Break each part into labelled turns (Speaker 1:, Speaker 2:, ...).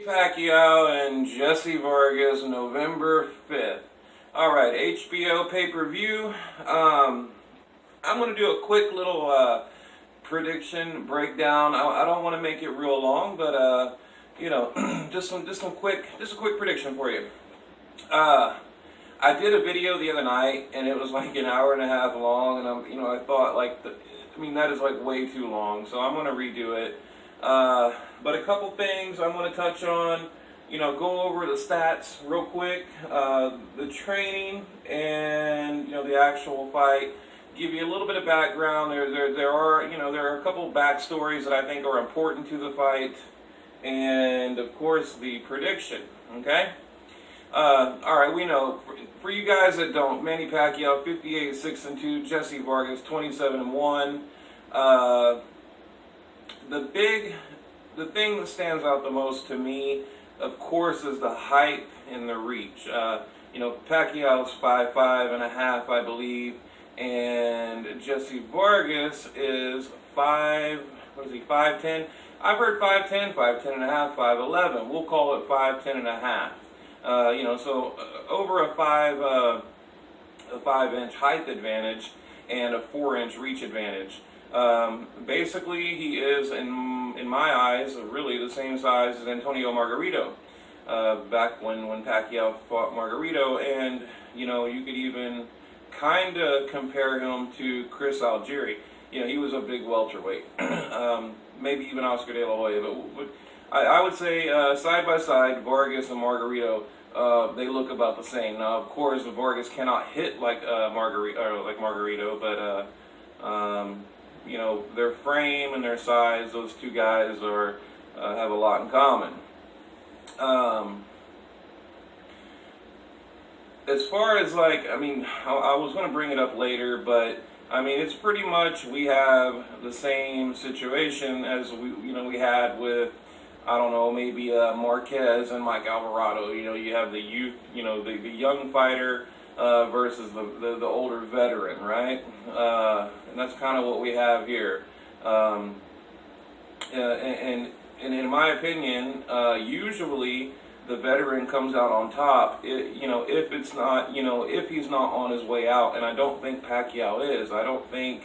Speaker 1: Pacquiao and Jesse Vargas, November 5th. Alright, HBO pay-per-view. I'm going to do a quick little prediction breakdown. I don't want to make it real long, but just a quick prediction for you. I did a video the other night, and it was like an hour and a half long, and I thought that is like way too long, so I'm going to redo it. But a couple things I'm going to touch on, go over the stats real quick, the training, and the actual fight. Give you a little bit of background. There are a couple backstories that I think are important to the fight, and of course the prediction. Okay. All right. We know for you guys that don't, Manny Pacquiao 58-6-2, Jesse Vargas 27-1. The thing that stands out the most to me, of course, is the height and the reach. Pacquiao's 5'5.5", I believe, and Jesse Vargas is 5'10"? I've heard 5'10", 5'10.5", 5'11". We'll call it 5'10.5". So over a 5-inch height advantage and a 4-inch reach advantage. Basically, he is, in my eyes, really the same size as Antonio Margarito. Back when Pacquiao fought Margarito, and you could even kind of compare him to Chris Algieri. He was a big welterweight, maybe even Oscar De La Hoya. But I would say side by side, Vargas and Margarito, they look about the same. Now, of course, Vargas cannot hit like Margarito, but their frame and their size, those two guys have a lot in common. As far as I was going to bring it up later, but it's pretty much we have the same situation as we had with, I don't know, maybe Marquez and Mike Alvarado. You have the youth, the young fighter versus the older veteran, right? And that's kind of what we have here. And in my opinion, usually the veteran comes out on top. If it's not, if he's not on his way out, and I don't think Pacquiao is. I don't think,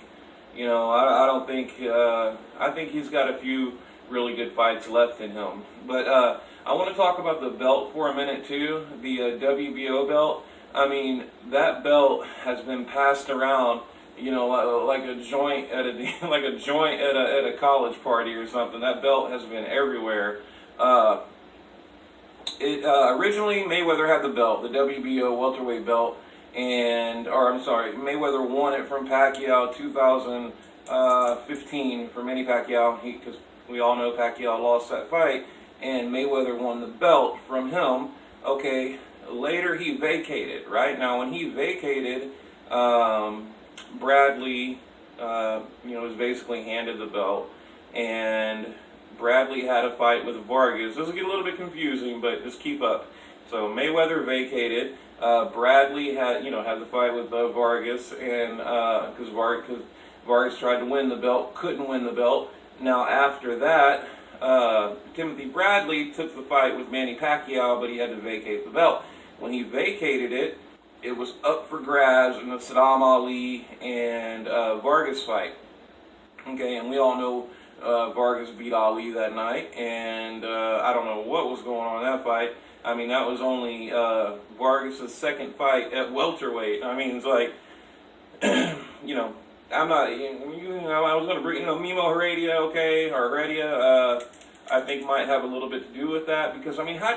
Speaker 1: I think he's got a few really good fights left in him. But I want to talk about the belt for a minute too. The WBO belt. That belt has been passed around, like a joint at at a college party or something. That belt has been everywhere. Originally Mayweather had the belt, the WBO welterweight belt, Mayweather won it from Pacquiao 2015 for Manny Pacquiao, because we all know Pacquiao lost that fight, and Mayweather won the belt from him. Okay. Later he vacated, right? Now when he vacated, Bradley, was basically handed the belt, and Bradley had a fight with Vargas. This will get a little bit confusing, but just keep up. So Mayweather vacated, Bradley had the fight with Vargas, and because Vargas tried to win the belt, couldn't win the belt. Now after that, Timothy Bradley took the fight with Manny Pacquiao, but he had to vacate the belt. When he vacated it, it was up for grabs in the Saddam Ali and Vargas fight. Okay, and we all know Vargas beat Ali that night, and I don't know what was going on in that fight. That was only Vargas' second fight at welterweight. It's like, I'm not, I was going to bring, Mimo Heredia, okay, or Heredia, I think might have a little bit to do with that, because, how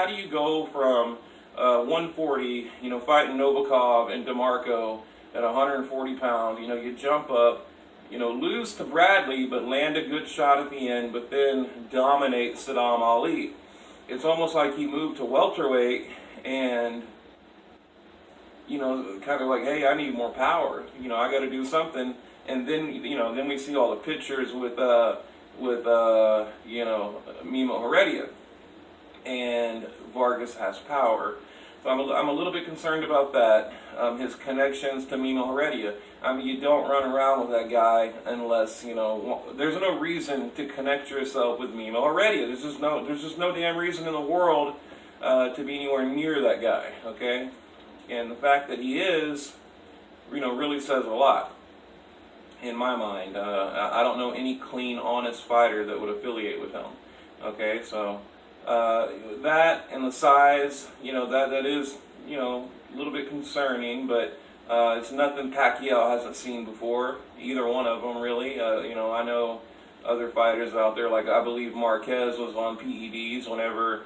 Speaker 1: do you go from 140, fighting Novikov and DeMarco at 140 pounds, you jump up, lose to Bradley, but land a good shot at the end, but then dominate Saddam Ali. It's almost like he moved to welterweight and, kind of like, hey, I need more power, I got to do something. And then, then we see all the pictures with Mimo Heredia, and Vargas has power. So I'm a little bit concerned about that. His connections to Mino Heredia. I mean, you don't run around with that guy unless, you know, there's no reason to connect yourself with Mino Heredia. There's just no damn reason in the world to be anywhere near that guy, okay? And the fact that he is, you know, really says a lot in my mind. I don't know any clean, honest fighter that would affiliate with him, okay? So that and the size, you know, that is, you know, a little bit concerning, but it's nothing Pacquiao hasn't seen before, either one of them really. You know, I know other fighters out there, like I believe Marquez was on PEDs whenever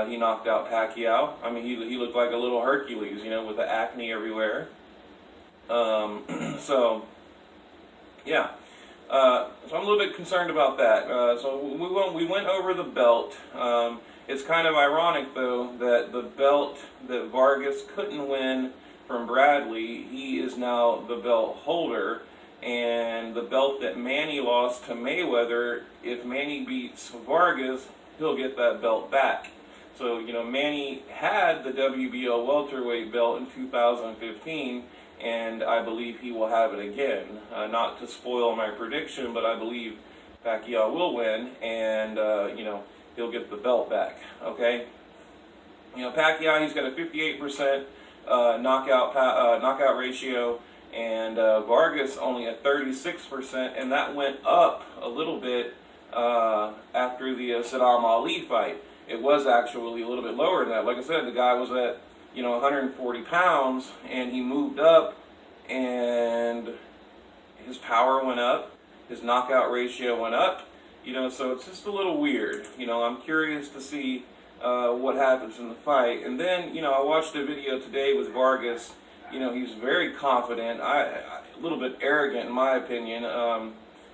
Speaker 1: he knocked out Pacquiao. I mean, he looked like a little Hercules, you know, with the acne everywhere. So, yeah. So I'm a little bit concerned about that. So we went over the belt. It's kind of ironic, though, that the belt that Vargas couldn't win from Bradley, he is now the belt holder. And the belt that Manny lost to Mayweather, if Manny beats Vargas, he'll get that belt back. So, you know, Manny had the WBO welterweight belt in 2015, and I believe he will have it again. Not to spoil my prediction, but I believe Pacquiao will win, and, you know, he'll get the belt back, okay? You know, Pacquiao, he's got a 58% knockout ratio, and Vargas only a 36%, and that went up a little bit after the Saddam Ali fight. It was actually a little bit lower than that. Like I said, the guy was at, you know, 140 pounds, and he moved up, and his power went up, his knockout ratio went up, you know, so it's just a little weird. You know, I'm curious to see what happens in the fight. And then, you know, I watched a video today with Vargas. You know, he's very confident, a little bit arrogant in my opinion.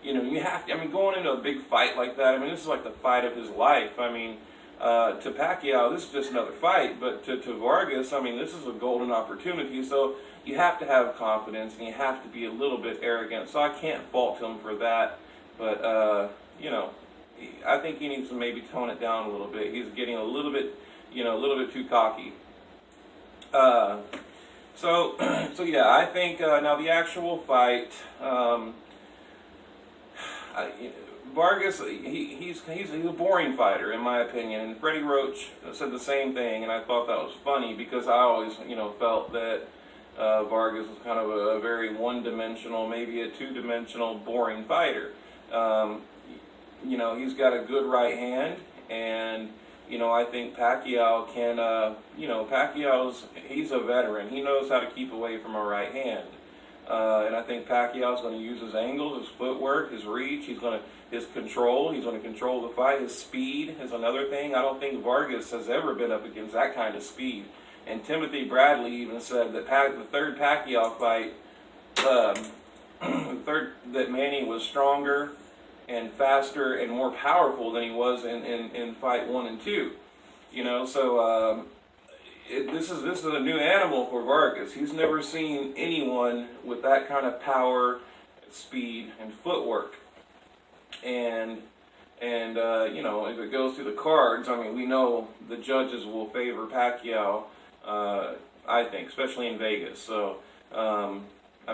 Speaker 1: You know, you have to, I mean, going into a big fight like that, I mean, this is like the fight of his life. I mean, to Pacquiao, this is just another fight, but to Vargas, I mean, this is a golden opportunity, so you have to have confidence, and you have to be a little bit arrogant, so I can't fault him for that, but, you know, I think he needs to maybe tone it down a little bit. He's getting a little bit, you know, a little bit too cocky. So yeah, I think, now the actual fight, Vargas, he's a boring fighter in my opinion, and Freddie Roach said the same thing, and I thought that was funny because I always, you know, felt that Vargas was kind of a very one-dimensional, maybe a two-dimensional, boring fighter. You know, he's got a good right hand, and you know, I think Pacquiao can, you know, he's a veteran. He knows how to keep away from a right hand. And I think Pacquiao's going to use his angles, his footwork, his reach. His control. He's going to control the fight. His speed is another thing. I don't think Vargas has ever been up against that kind of speed. And Timothy Bradley even said that the third Pacquiao fight, that Manny was stronger and faster and more powerful than he was in fight 1 and 2. You know, so this is a new animal for Vargas. He's never seen anyone with that kind of power, speed, and footwork. And you know, if it goes through the cards, I mean, we know the judges will favor Pacquiao, I think, especially in Vegas. So, I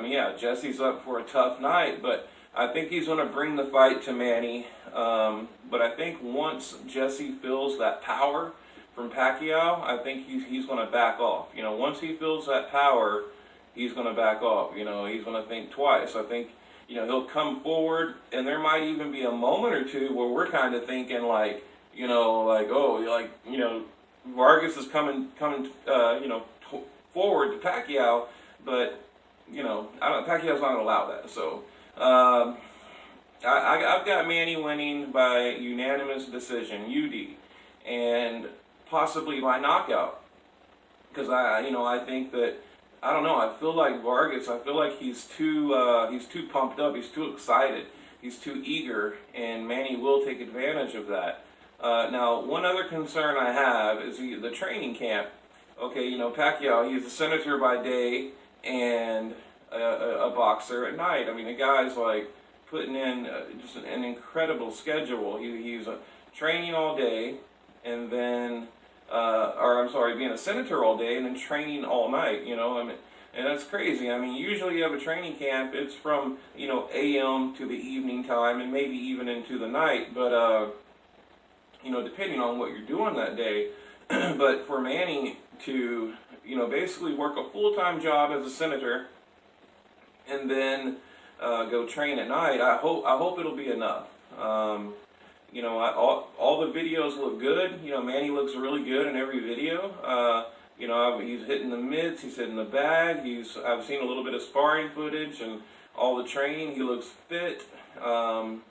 Speaker 1: mean, yeah, Jesse's up for a tough night, but I think he's going to bring the fight to Manny. But I think once Jesse feels that power from Pacquiao, I think he's going to back off. You know, once he feels that power, he's going to back off. You know, he's going to think twice. I think, you know, he'll come forward, and there might even be a moment or two where we're kind of thinking like, you know, like, oh, like, you know, Vargas is coming, you know, forward to Pacquiao, but, you know, Pacquiao's not going to allow that. So, I've got Manny winning by unanimous decision, UD, and possibly by knockout, because I think that, I don't know, I feel like Vargas, I feel like he's too pumped up, he's too excited, he's too eager, and Manny will take advantage of that. Now, one other concern I have is the training camp. Okay, you know, Pacquiao, he's a senator by day and a boxer at night. I mean, the guy's like putting in just an incredible schedule. He's training all day, and then or I'm sorry, being a senator all day and then training all night. I mean, and that's crazy. I mean, usually you have a training camp, it's from AM to the evening time and maybe even into the night, but depending on what you're doing that day. But for Manny to basically work a full-time job as a senator and then go train at night, I hope it'll be enough. All the videos look good. Manny looks really good in every video. He's hitting the mitts, he's hitting the bag. I've seen a little bit of sparring footage and all the training. He looks fit. And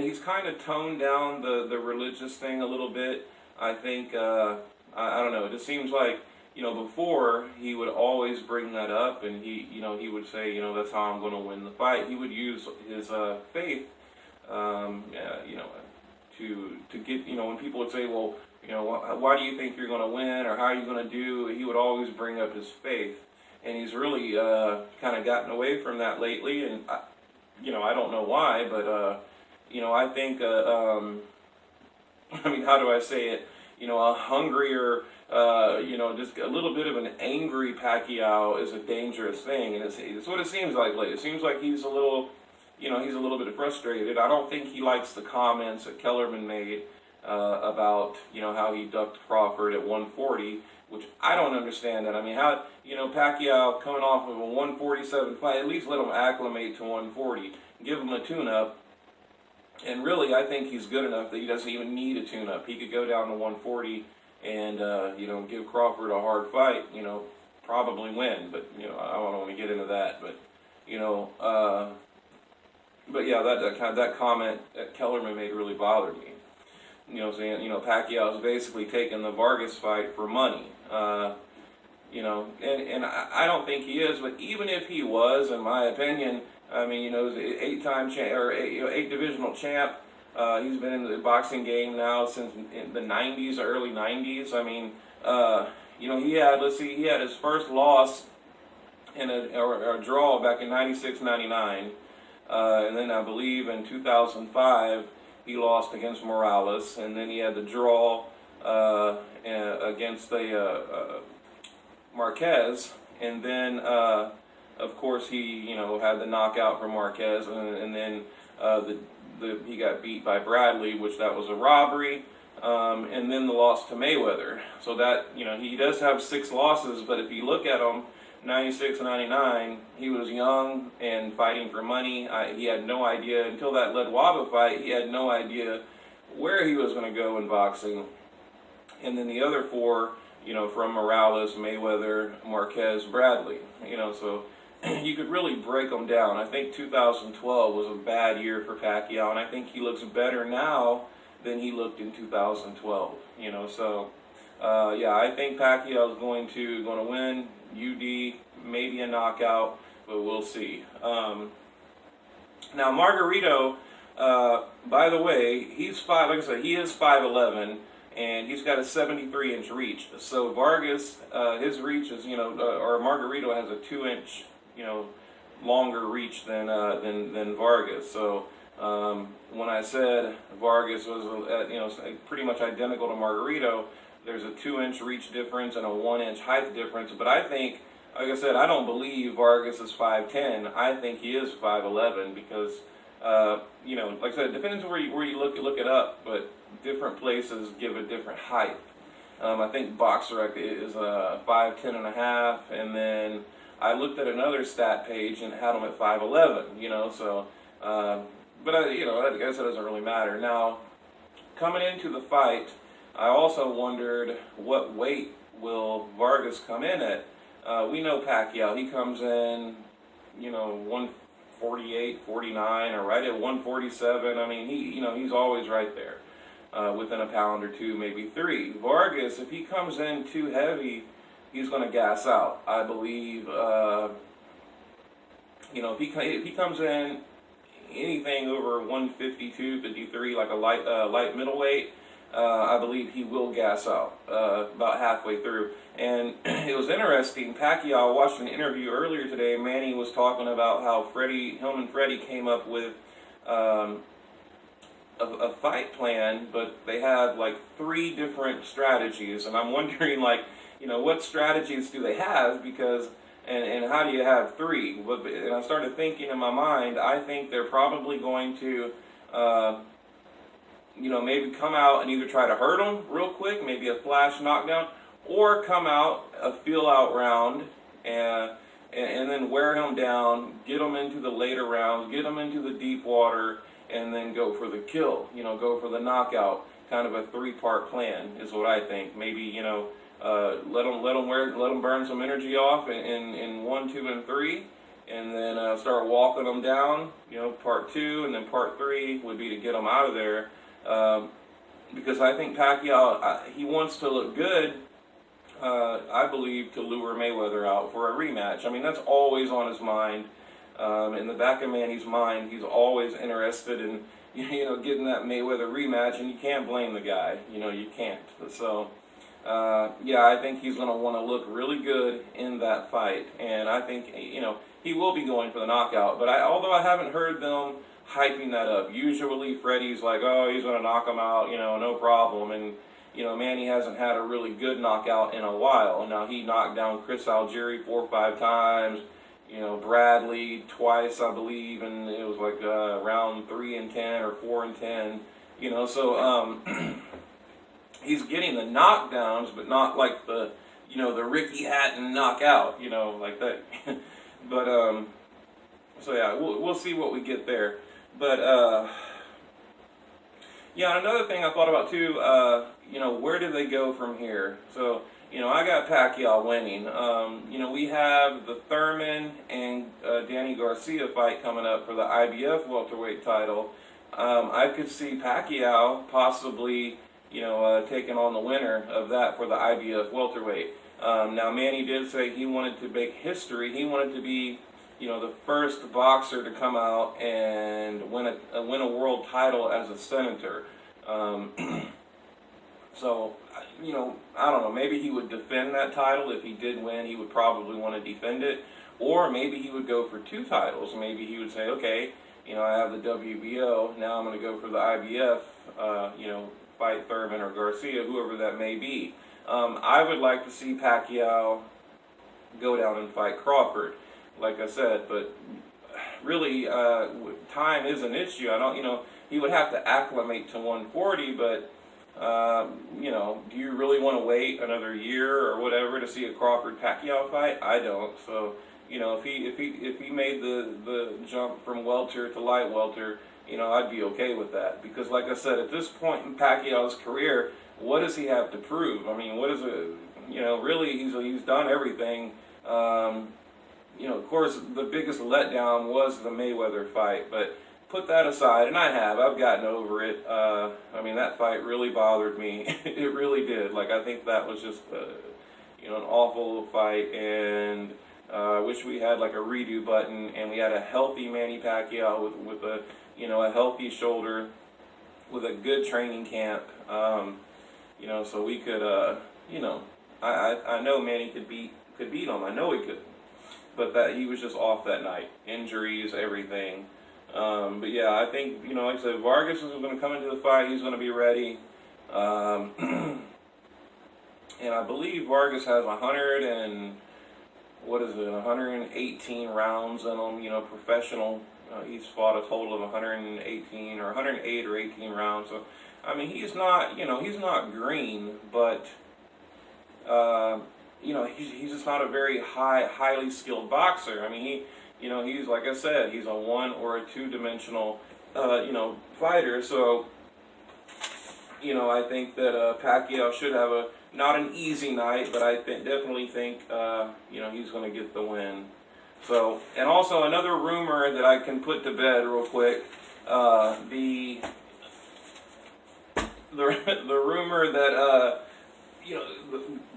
Speaker 1: he's kind of toned down the religious thing a little bit. I think, I don't know, it just seems like, before he would always bring that up, and he would say, that's how I'm going to win the fight. He would use his faith, to get, when people would say, well, why do you think you're going to win, or how are you going to do, he would always bring up his faith. And he's really kind of gotten away from that lately, and, I don't know why, but, I think, how do I say it? A hungrier, just a little bit of an angry Pacquiao is a dangerous thing, and it's what it seems like lately. It seems like he's a little, he's a little bit frustrated. I don't think he likes the comments that Kellerman made about, how he ducked Crawford at 140, which I don't understand that. I mean, how, Pacquiao coming off of a 147 fight, at least let him acclimate to 140, give him a tune-up. And really, I think he's good enough that he doesn't even need a tune-up. He could go down to 140 and, give Crawford a hard fight, probably win. But, I don't want to get into that. But, that comment that Kellerman made really bothered me. Saying, Pacquiao's basically taking the Vargas fight for money. And I don't think he is. But even if he was, in my opinion, I mean, he's an eight-time champ, or eight divisional champ. He's been in the boxing game now since the 90s, early 90s. I mean, he had his first loss in a draw back in 96-99. And then I believe in 2005, he lost against Morales. And then he had the draw against Marquez. And then, of course, he had the knockout from Marquez, and then he got beat by Bradley, which that was a robbery, and then the loss to Mayweather. So that he does have 6 losses, but if you look at him, 96 and 99, he was young and fighting for money. He had no idea until that Ledwaba fight. He had no idea where he was going to go in boxing, and then the other 4, from Morales, Mayweather, Marquez, Bradley. So you could really break them down. I think 2012 was a bad year for Pacquiao, and I think he looks better now than he looked in 2012. I think Pacquiao is going to win. UD, maybe a knockout, but we'll see. Now Margarito, by the way, he's like I said, he is 5'11", and he's got a 73-inch reach. So Vargas, his reach is, or Margarito has a 2-inch, longer reach than Vargas. So when I said Vargas was, pretty much identical to Margarito, there's a 2-inch reach difference and a 1-inch height difference. But I think, like I said, I don't believe Vargas is 5'10". I think he is 5'11", because, like I said, it depends where you look it up, but different places give a different height. I think BoxRec is 5'10 and a half, and then I looked at another stat page and had him at 5'11", so, but I guess it doesn't really matter. Now, coming into the fight, I also wondered what weight will Vargas come in at. We know Pacquiao, he comes in, 148, 49, or right at 147. I mean, he's always right there, within a pound or 2, maybe 3. Vargas, if he comes in too heavy, he's going to gas out. I believe, if he comes in anything over 152, 53, like a light middleweight, I believe he will gas out about halfway through. And it was interesting, Pacquiao, watched an interview earlier today, Manny was talking about how him and Freddie came up with a a fight plan, but they have like 3 different strategies, and I'm wondering, like, what strategies do they have? Because and how do you have 3? And I started thinking in my mind, I think they're probably going to, maybe come out and either try to hurt him real quick, maybe a flash knockdown, or come out a feel-out round and then wear him down, get him into the later rounds, get him into the deep water, and then go for the kill. Go for the knockout. Kind of a 3-part plan is what I think. Maybe let him burn some energy off in 1, 2, and 3, and then start walking them down. Part 2, and then part 3 would be to get them out of there. Because I think Pacquiao, he wants to look good. I believe, to lure Mayweather out for a rematch. I mean, that's always on his mind. In the back of Manny's mind, he's always interested in, getting that Mayweather rematch, and you can't blame the guy. You can't. So, yeah, I think he's going to want to look really good in that fight, and I think, he will be going for the knockout. But although I haven't heard them hyping that up, usually Freddie's like, oh, he's going to knock him out, no problem, and Manny hasn't had a really good knockout in a while. Now, he knocked down Chris Algieri 4 or 5 times, Bradley twice, I believe, and it was like round 3 and 10 or 4 and 10, so he's getting the knockdowns, but not like the Ricky Hatton knockout, like that. But, so yeah, we'll see what we get there. But, yeah, another thing I thought about too, where do they go from here? So, I got Pacquiao winning. We have the Thurman and Danny Garcia fight coming up for the IBF welterweight title. I could see Pacquiao possibly, taking on the winner of that for the IBF welterweight. Now, Manny did say he wanted to make history. He wanted to be, the first boxer to come out and win a world title as a senator. So, I don't know, maybe he would defend that title. If he did win, he would probably want to defend it. Or maybe he would go for 2 titles. Maybe he would say, okay, I have the WBO, now I'm going to go for the IBF, fight Thurman or Garcia, whoever that may be. I would like to see Pacquiao go down and fight Crawford, like I said, but really, time is an issue. I don't, he would have to acclimate to 140, but do you really want to wait another year or whatever to see a Crawford-Pacquiao fight? I don't. So, if he made the jump from welter to light welter, I'd be okay with that. Because, like I said, at this point in Pacquiao's career, what does he have to prove? I mean, what is it? Really, he's done everything. Of course, the biggest letdown was the Mayweather fight, but put that aside, and I've gotten over it. I mean, that fight really bothered me. It really did. Like, I think that was just, an awful fight, and I wish we had like a redo button, and we had a healthy Manny Pacquiao with a, a healthy shoulder, with a good training camp, so we could, I know Manny could beat him. I know he could, but that he was just off that night, injuries, everything. But yeah, I think, like I said, Vargas is going to come into the fight. He's going to be ready. And I believe Vargas has 118 rounds in him, professional. He's fought a total of 118 or 108 or 18 rounds. So, I mean, he's not, he's not green, but, he's just not a very highly skilled boxer. I mean, he's, like I said, he's a 1 or a 2-dimensional, fighter. So, I think that Pacquiao should have not an easy night, but I definitely think, he's going to get the win. So, and also another rumor that I can put to bed real quick, the rumor that,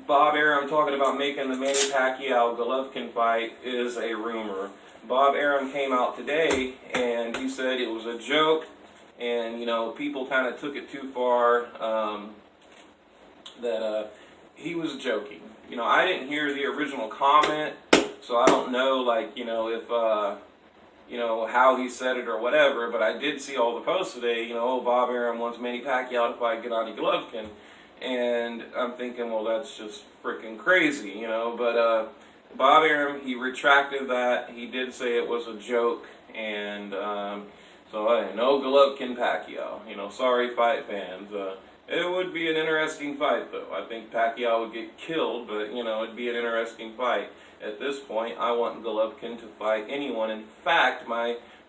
Speaker 1: Bob Arum talking about making the Manny Pacquiao-Golovkin fight is a rumor. Bob Arum came out today and he said it was a joke, and people kind of took it too far, that he was joking. I didn't hear the original comment, so I don't know, like, if you know, how he said it or whatever, but I did see all the posts today, you know, oh, Bob Arum wants Manny Pacquiao to fight Gennady Golovkin, and I'm thinking, well, that's just freaking crazy, you know, but Bob Arum, he retracted that. He did say it was a joke, and so no Golovkin Pacquiao, you know, sorry fight fans. It would be an interesting fight, though. I think Pacquiao would get killed, but, you know, it'd be an interesting fight. At this point, I want Golovkin to fight anyone. In fact,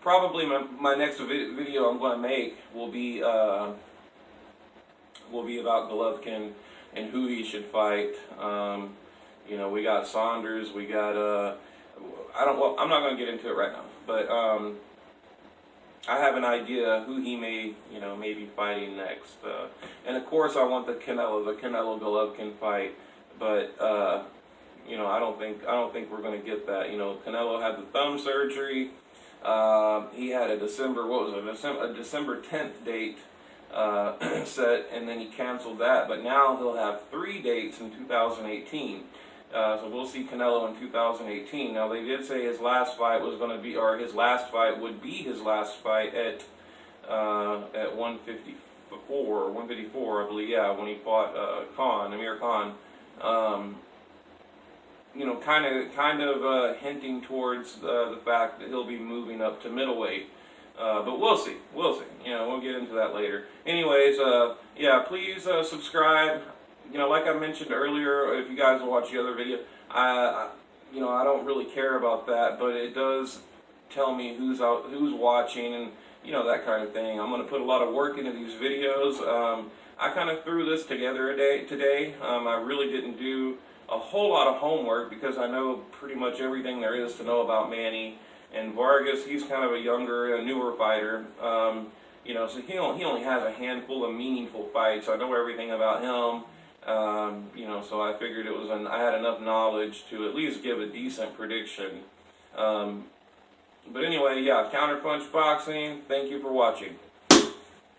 Speaker 1: probably my next video I'm going to make will be about Golovkin and who he should fight. You know, we got Saunders, we got I'm not going to get into it right now, but I have an idea who he may be fighting next. And of course, I want the Canelo Golovkin fight, but you know, I don't think we're going to get that. You know, Canelo had the thumb surgery. He had a December 10th date set, and then he canceled that. But now he'll have 3 dates in 2018. So we'll see Canelo in 2018. Now they did say his last fight was going to be, or his last fight would be his last fight at 154, I believe. Yeah, when he fought Amir Khan. You know, kind of hinting towards the fact that he'll be moving up to middleweight. But we'll see. You know, we'll get into that later. Anyways, yeah, please subscribe. You know, like I mentioned earlier, if you guys watch the other video, you know, I don't really care about that, but it does tell me who's watching, and you know, that kind of thing. I'm going to put a lot of work into these videos. I kind of threw this together today. I really didn't do a whole lot of homework because I know pretty much everything there is to know about Manny. And Vargas, he's kind of a younger, newer fighter. You know, so he only has a handful of meaningful fights. I know everything about him. You know, so I figured I had enough knowledge to at least give a decent prediction. But anyway, yeah, Counterpunch Boxing, thank you for watching.